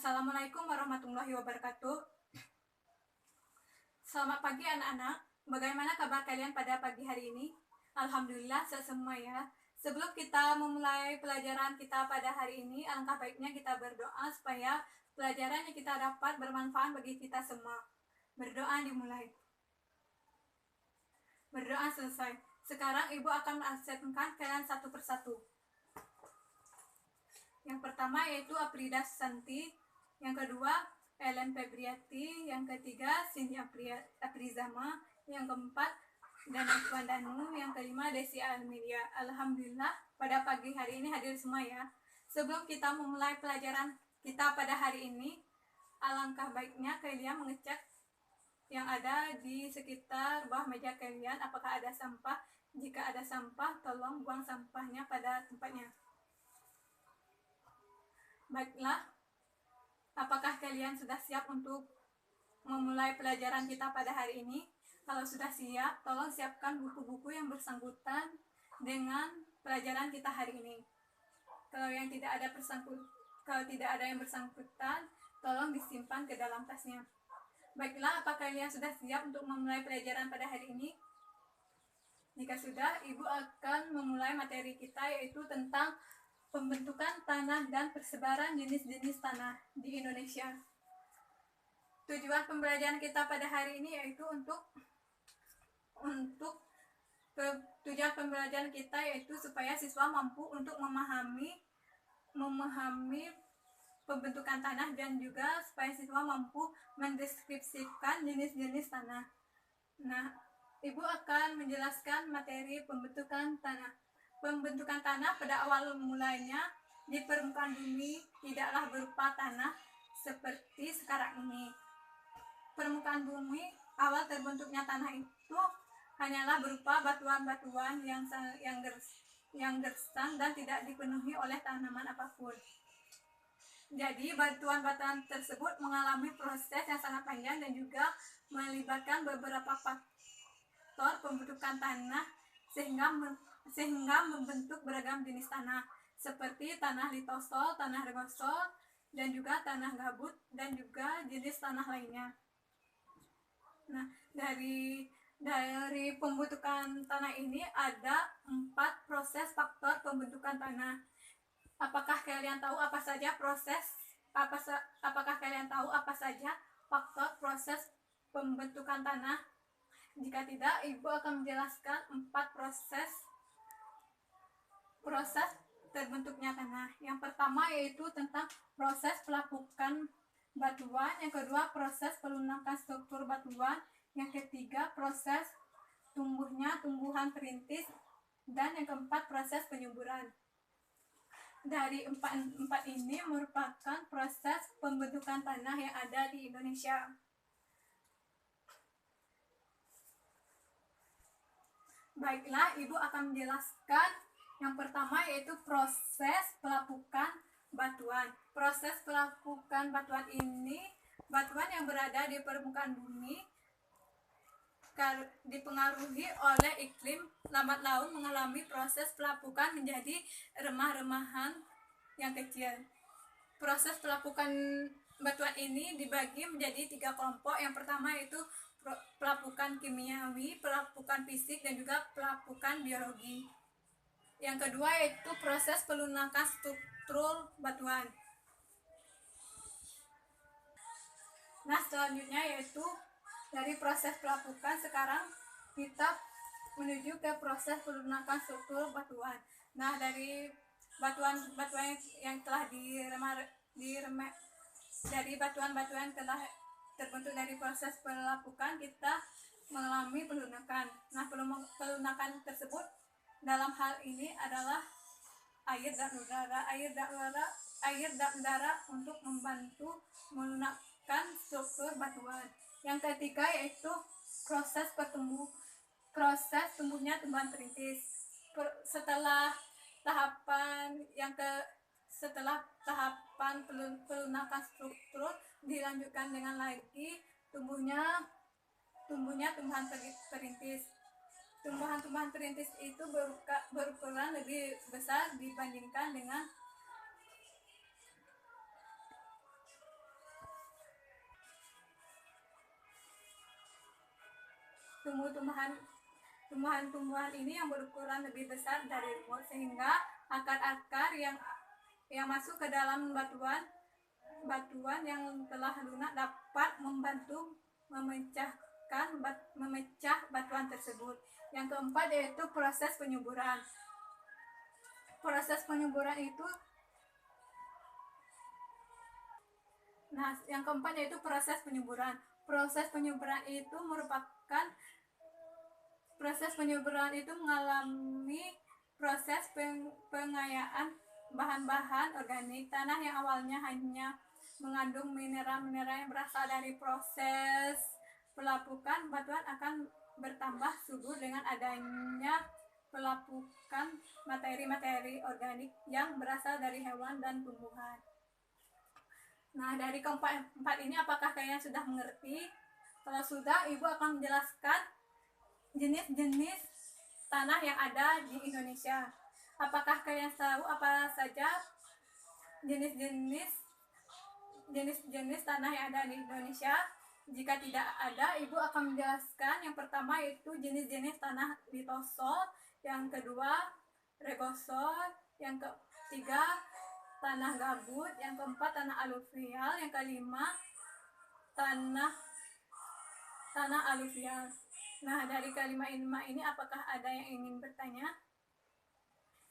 Assalamualaikum warahmatullahi wabarakatuh. Selamat pagi anak-anak. Bagaimana kabar kalian pada pagi hari ini? Alhamdulillah sehat semua ya. Sebelum kita memulai pelajaran kita pada hari ini, alangkah baiknya kita berdoa supaya pelajaran yang kita dapat bermanfaat bagi kita semua. Berdoa dimulai. Berdoa selesai. Sekarang ibu akan mengakseskan kalian satu persatu. Yang pertama yaitu Aprida Santi, yang kedua Ellen Febriati, yang ketiga Cindy Aprizama, yang keempat Dana Danu, yang kelima Desi Almedia. Alhamdulillah pada pagi hari ini hadir semua ya. Sebelum kita memulai pelajaran kita pada hari ini, alangkah baiknya kalian mengecek yang ada di sekitar bawah meja kalian, apakah ada sampah. Jika ada sampah, tolong buang sampahnya pada tempatnya. Baiklah, apakah kalian sudah siap untuk memulai pelajaran kita pada hari ini? Kalau sudah siap, tolong siapkan buku-buku yang bersangkutan dengan pelajaran kita hari ini. Kalau tidak ada yang bersangkutan, tolong disimpan ke dalam tasnya. Baiklah, apakah kalian sudah siap untuk memulai pelajaran pada hari ini? Jika sudah, Ibu akan memulai materi kita, yaitu tentang pembentukan tanah dan persebaran jenis-jenis tanah di Indonesia. Tujuan pembelajaran kita pada hari ini yaitu tujuan pembelajaran kita yaitu supaya siswa mampu untuk memahami pembentukan tanah, dan juga supaya siswa mampu mendeskripsikan jenis-jenis tanah. Nah, Ibu akan menjelaskan materi pembentukan tanah. Pembentukan tanah pada awal mulanya di permukaan bumi tidaklah berupa tanah seperti sekarang ini. Permukaan bumi awal terbentuknya tanah itu hanyalah berupa batuan-batuan yang gersang dan tidak dipenuhi oleh tanaman apapun. Jadi batuan-batuan tersebut mengalami proses yang sangat panjang dan juga melibatkan beberapa faktor pembentukan tanah sehingga membentuk beragam jenis tanah seperti tanah litosol, tanah regosol, dan juga tanah gabut, dan juga jenis tanah lainnya. Nah, dari pembentukan tanah ini ada 4 proses faktor pembentukan tanah. Apakah kalian tahu apa saja faktor proses pembentukan tanah? Jika tidak, Ibu akan menjelaskan 4 proses terbentuknya tanah. Yang pertama yaitu tentang proses pelapukan batuan, yang kedua proses pelunakan struktur batuan, yang ketiga proses tumbuhan perintis, dan yang keempat proses penyuburan. Dari empat ini merupakan proses pembentukan tanah yang ada di Indonesia. Baiklah, Ibu akan menjelaskan yang pertama yaitu proses pelapukan batuan. Proses pelapukan batuan ini, batuan yang berada di permukaan bumi dipengaruhi oleh iklim lambat laun mengalami proses pelapukan menjadi remah-remahan yang kecil. Proses pelapukan batuan ini dibagi menjadi 3 kelompok. Yang pertama yaitu pelapukan kimiawi, pelapukan fisik, dan juga pelapukan biologi. Yang kedua yaitu proses pelunakan struktur batuan. Nah, selanjutnya yaitu dari proses pelapukan, sekarang kita menuju ke proses pelunakan struktur batuan. Nah, dari batuan-batuan yang telah dari batuan-batuan yang telah terbentuk dari proses pelapukan, kita mengalami pelunakan. Nah, pelunakan tersebut dalam hal ini adalah air dan udara untuk membantu melunakkan struktur batuan. Yang ketiga yaitu proses tumbuhnya tumbuhan perintis. Setelah tahapan pelunakan struktur dilanjutkan dengan lagi tumbuhnya tumbuhan perintis. Tumbuhan-tumbuhan perintis itu berukuran lebih besar dibandingkan dengan tumbuhan-tumbuhan ini yang berukuran lebih besar dari lumut, sehingga akar-akar yang masuk ke dalam batuan yang telah lunak dapat membantu memecah batuan tersebut. Yang keempat yaitu proses penyuburan. Yang keempat yaitu proses penyuburan. Proses penyuburan itu mengalami proses pengayaan bahan-bahan organik. Tanah yang awalnya hanya mengandung mineral-mineral yang berasal dari proses pelapukan batuan akan bertambah subur dengan adanya pelapukan materi-materi organik yang berasal dari hewan dan tumbuhan. Nah, dari keempat ini apakah kalian sudah mengerti? Kalau sudah, Ibu akan menjelaskan jenis-jenis tanah yang ada di Indonesia. Apakah kalian tahu apa saja jenis-jenis tanah yang ada di Indonesia? Jika tidak ada, Ibu akan menjelaskan. Yang pertama yaitu jenis-jenis tanah litosol, yang kedua regosol, yang ketiga tanah gabut, yang keempat tanah aluvial, yang kelima tanah aluvial. Nah, dari kelima ini apakah ada yang ingin bertanya?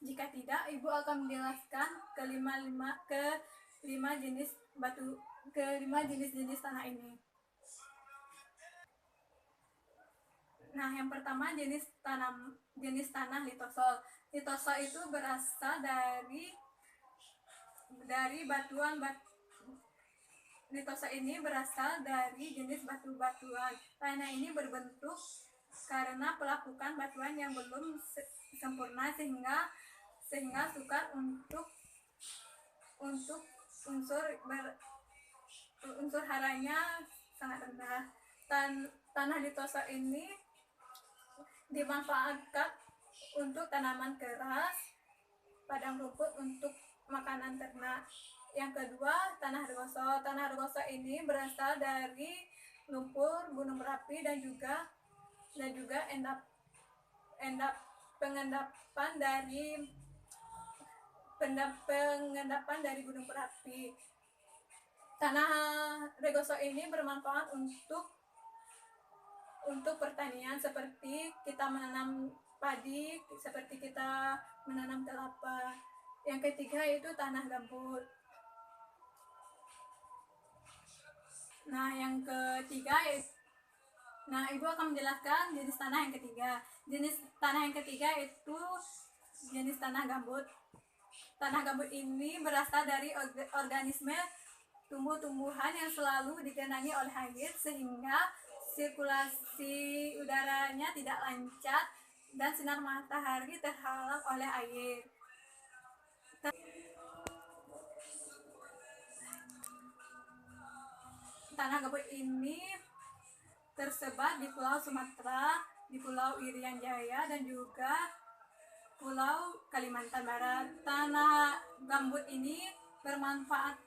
Jika tidak, Ibu akan menjelaskan kelima jenis tanah ini. Nah, yang pertama jenis tanah litosol. Litosol itu berasal dari batuan. Litosol ini berasal dari jenis batu-batuan. Tanah ini berbentuk karena pelapukan batuan yang belum sempurna sehingga sukar untuk unsur haranya sangat rendah. Tanah litosol ini dimanfaatkan untuk tanaman keras, padang rumput untuk makanan ternak. Yang kedua, tanah regosol. Tanah regosol ini berasal dari lumpur gunung berapi dan juga pengendapan dari gunung berapi. Tanah regosol ini bermanfaat untuk pertanian, seperti kita menanam padi, seperti kita menanam kelapa. Yang ketiga yaitu tanah gambut. Nah, yang ketiga Ibu akan menjelaskan jenis tanah yang ketiga. Jenis tanah yang ketiga itu jenis tanah gambut. Tanah gambut ini berasal dari organisme tumbuh-tumbuhan yang selalu digenangi oleh air, sehingga sirkulasi udaranya tidak lancar dan sinar matahari terhalang oleh air. Tanah gambut ini tersebar di Pulau Sumatera, di Pulau Irian Jaya, dan juga Pulau Kalimantan Barat. Tanah gambut ini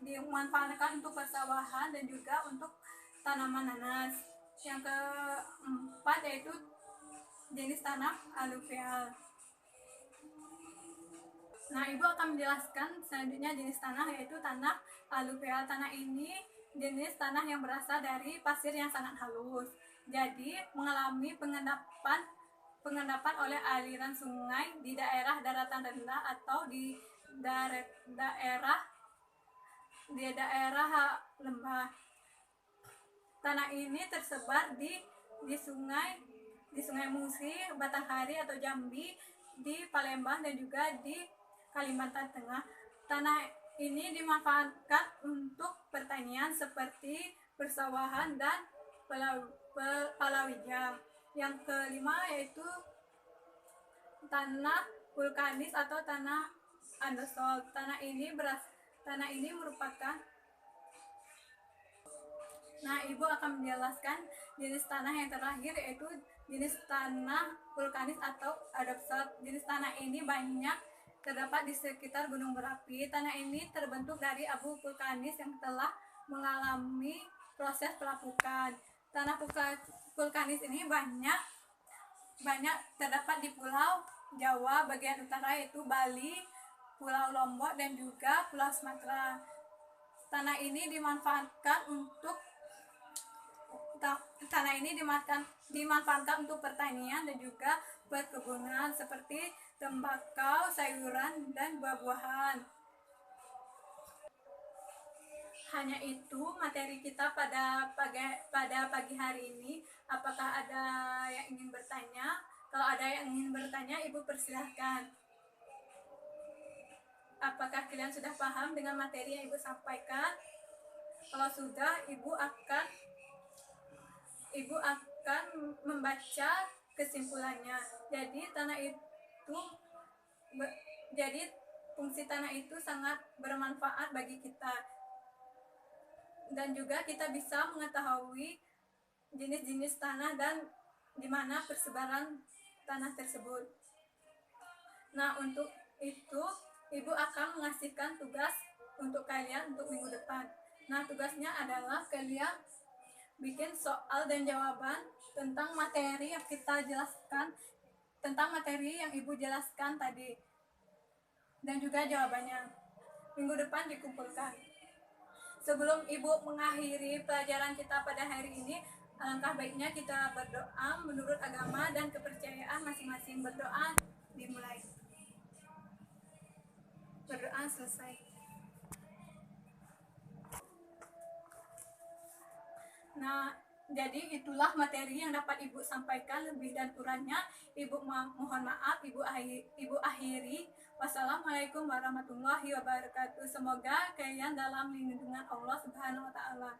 dimanfaatkan untuk persawahan dan juga untuk tanaman nanas. Yang keempat yaitu jenis tanah aluvial. Nah, Ibu akan menjelaskan selanjutnya jenis tanah yaitu tanah aluvial. Tanah ini jenis tanah yang berasal dari pasir yang sangat halus. Jadi, mengalami pengendapan oleh aliran sungai di daerah daratan rendah atau di daerah lembah. Tanah ini tersebar di sungai Musi, Batanghari atau Jambi, di Palembang dan juga di Kalimantan Tengah. Tanah ini dimanfaatkan untuk pertanian seperti persawahan dan palawija. Yang kelima yaitu tanah vulkanis atau tanah andesol. Tanah ini merupakan Nah, Ibu akan menjelaskan jenis tanah yang terakhir yaitu jenis tanah vulkanis atau adapsat. Jenis tanah ini banyak terdapat di sekitar gunung berapi. Tanah ini terbentuk dari abu vulkanis yang telah mengalami proses pelapukan. Tanah vulkanis ini banyak banyak terdapat di Pulau Jawa bagian utara, yaitu Bali, Pulau Lombok, dan juga Pulau Sumatera. Tanah ini dimanfaatkan untuk untuk pertanian dan juga perkebunan seperti tembakau, sayuran, dan buah-buahan. Hanya itu materi kita pada pagi hari ini. Apakah ada yang ingin bertanya? Kalau ada yang ingin bertanya, Ibu persilahkan. Apakah kalian sudah paham dengan materi yang Ibu sampaikan? Kalau sudah, Ibu akan membaca kesimpulannya. Jadi fungsi tanah itu sangat bermanfaat bagi kita, dan juga kita bisa mengetahui jenis-jenis tanah dan di mana persebaran tanah tersebut. Nah, untuk itu Ibu akan mengasihkan tugas untuk kalian untuk minggu depan. Nah, tugasnya adalah kalian bikin soal dan jawaban tentang materi yang kita jelaskan, tentang materi yang Ibu jelaskan tadi, dan juga jawabannya. Minggu depan dikumpulkan. Sebelum Ibu mengakhiri pelajaran kita pada hari ini, alangkah baiknya kita berdoa menurut agama dan kepercayaan masing-masing. Berdoa dimulai. Berdoa selesai. Nah, jadi itulah materi yang dapat Ibu sampaikan. Lebih dan kurangnya Ibu mohon maaf. Ibu akhiri. Wassalamualaikum warahmatullahi wabarakatuh. Semoga kalian dalam lindungan Allah Subhanahu wa taala.